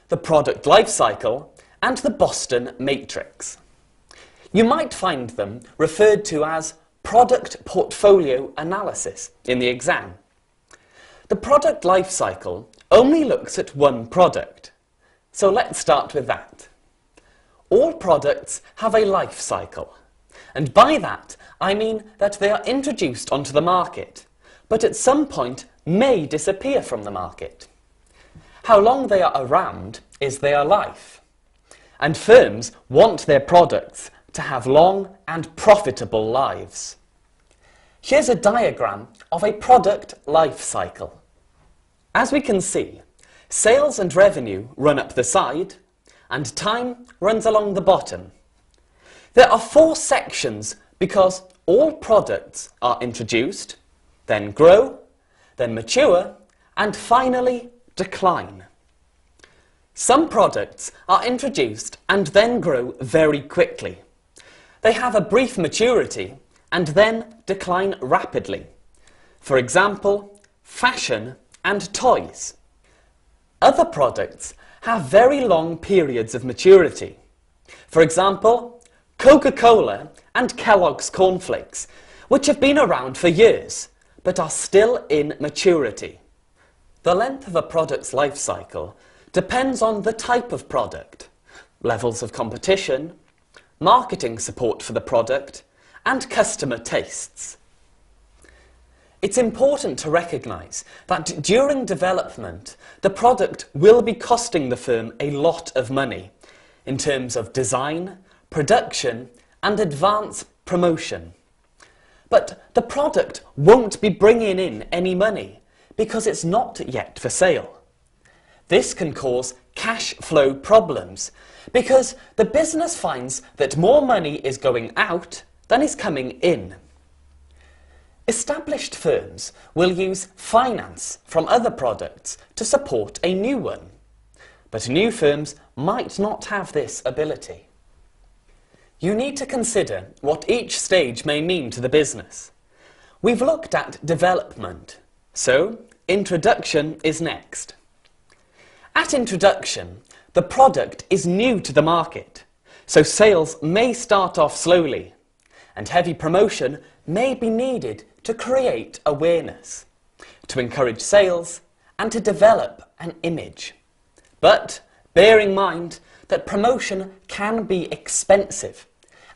the product life cycle, and the Boston matrix. You might find them referred to as product portfolio analysis in the exam. The product life cycle only looks at one product, so let's start with that. All products have a life cycle, and by that I mean that they are introduced onto the market, but at some point may disappear from the market. How long they are around is their life, and firms want their products to have long and profitable lives. Here's a diagram of a product life cycle. As we can see, sales and revenue run up the side, and time runs along the bottom. There are 4 sections because all products are introduced, then grow, then mature, and finally decline. Some products are introduced and then grow very quickly. They have a brief maturity and then decline rapidly. For example, fashion and toys. Other products have very long periods of maturity. For example, Coca-Cola and Kellogg's cornflakes, which have been around for years, but are still in maturity. The length of a product's life cycle depends on the type of product, levels of competition, marketing support for the product, and customer tastes. It's important to recognise that during development, the product will be costing the firm a lot of money in terms of design, production, and advance promotion. But the product won't be bringing in any money because it's not yet for sale. This can cause cash flow problems because the business finds that more money is going out than is coming in. Established firms will use finance from other products to support a new one, but new firms might not have this ability. You need to consider what each stage may mean to the business. We've looked at development, so introduction is next. At introduction, the product is new to the market, so sales may start off slowly, and heavy promotion may be needed to create awareness, to encourage sales, and to develop an image. But bear in mind that promotion can be expensive,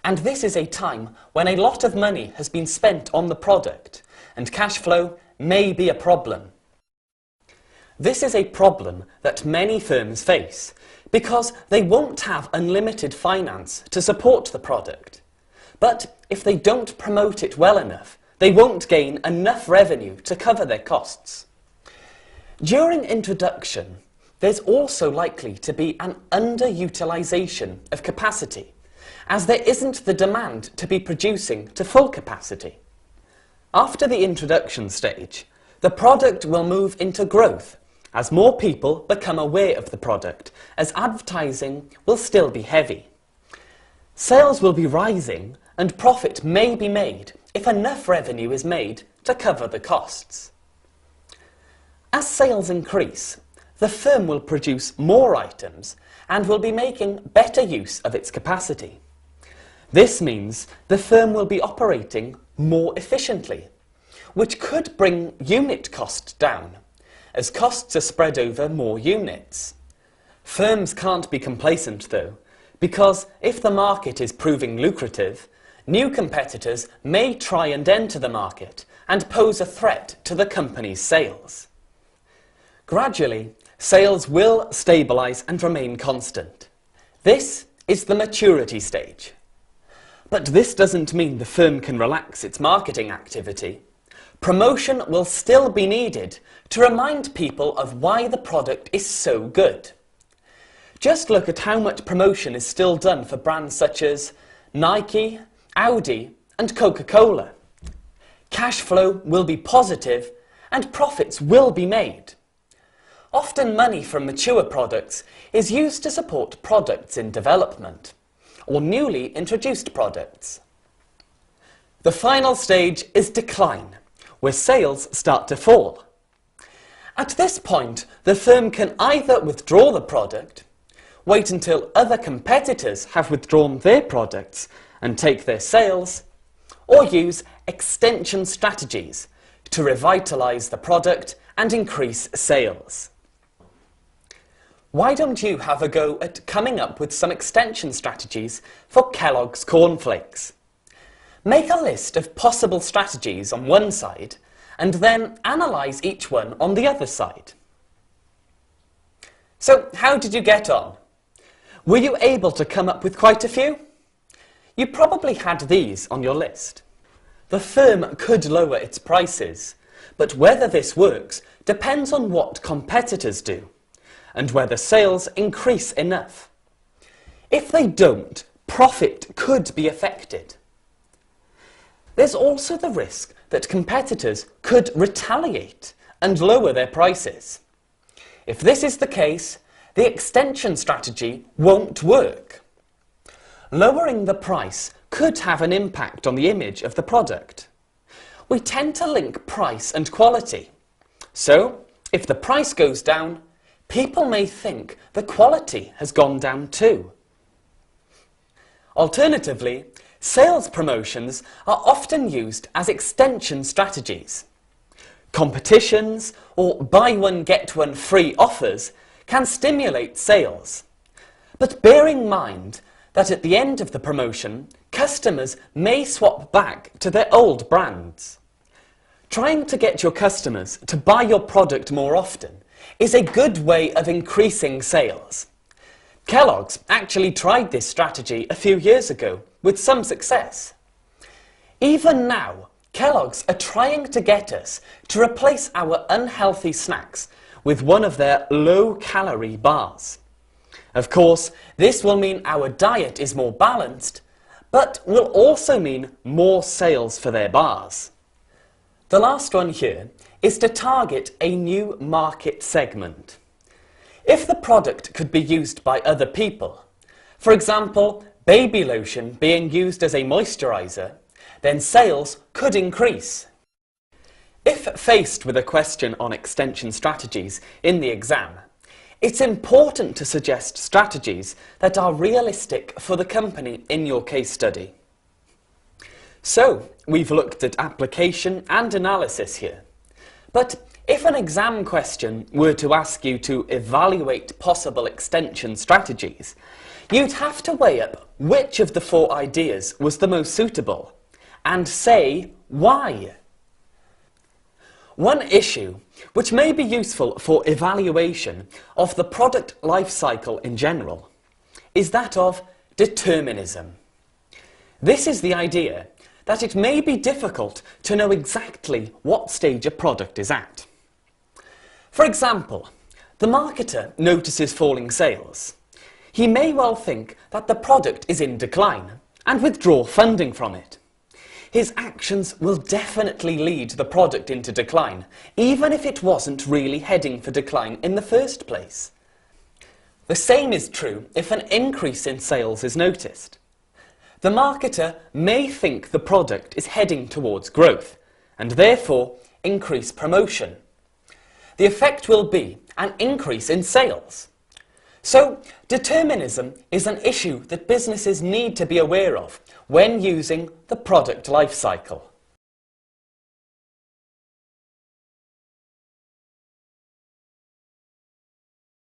and this is a time when a lot of money has been spent on the product, and cash flow may be a problem. This is a problem that many firms face because they won't have unlimited finance to support the product. But if they don't promote it well enough, they won't gain enough revenue to cover their costs. During introduction, there's also likely to be an underutilisation of capacity, as there isn't the demand to be producing to full capacity. After the introduction stage, the product will move into growth as more people become aware of the product, as advertising will still be heavy. Sales will be rising and profit may be made if enough revenue is made to cover the costs. As sales increase, the firm will produce more items and will be making better use of its capacity. This means the firm will be operating more efficiently, which could bring unit cost down, as costs are spread over more units. Firms can't be complacent though, because if the market is proving lucrative, new competitors may try and enter the market and pose a threat to the company's sales. Gradually, sales will stabilise and remain constant. This is the maturity stage. But this doesn't mean the firm can relax its marketing activity. Promotion will still be needed to remind people of why the product is so good. Just look at how much promotion is still done for brands such as Nike, Audi, and Coca-Cola. Cash flow will be positive and profits will be made. Often money from mature products is used to support products in development or newly introduced products. The final stage is decline, where sales start to fall. At this point, the firm can either withdraw the product, wait until other competitors have withdrawn their products and take their sales, or use extension strategies to revitalise the product and increase sales. Why don't you have a go at coming up with some extension strategies for Kellogg's cornflakes? Make a list of possible strategies on one side and then analyse each one on the other side. So, how did you get on? Were you able to come up with quite a few? You probably had these on your list. The firm could lower its prices, but whether this works depends on what competitors do and whether sales increase enough. If they don't, profit could be affected. There's also the risk that competitors could retaliate and lower their prices. If this is the case, the extension strategy won't work. Lowering the price could have an impact on the image of the product. We tend to link price and quality. So, if the price goes down, people may think the quality has gone down too. Alternatively, sales promotions are often used as extension strategies. Competitions or buy one get one free offers can stimulate sales. But bear in mind that at the end of the promotion, customers may swap back to their old brands. Trying to get your customers to buy your product more often is a good way of increasing sales. Kellogg's actually tried this strategy a few years ago with some success. Even now, Kellogg's are trying to get us to replace our unhealthy snacks with one of their low-calorie bars. Of course, this will mean our diet is more balanced, but will also mean more sales for their bars. The last one here is to target a new market segment. If the product could be used by other people, for example, baby lotion being used as a moisturiser, then sales could increase. If faced with a question on extension strategies in the exam, it's important to suggest strategies that are realistic for the company in your case study. So, we've looked at application and analysis here. But if an exam question were to ask you to evaluate possible extension strategies, you'd have to weigh up which of the 4 ideas was the most suitable and say why. One issue which may be useful for evaluation of the product life cycle in general is that of determinism. This is the idea that it may be difficult to know exactly what stage a product is at. For example, the marketer notices falling sales. He may well think that the product is in decline and withdraw funding from it. His actions will definitely lead the product into decline, even if it wasn't really heading for decline in the first place. The same is true if an increase in sales is noticed. The marketer may think the product is heading towards growth, and therefore increase promotion. The effect will be an increase in sales. So, determinism is an issue that businesses need to be aware of when using the product life cycle.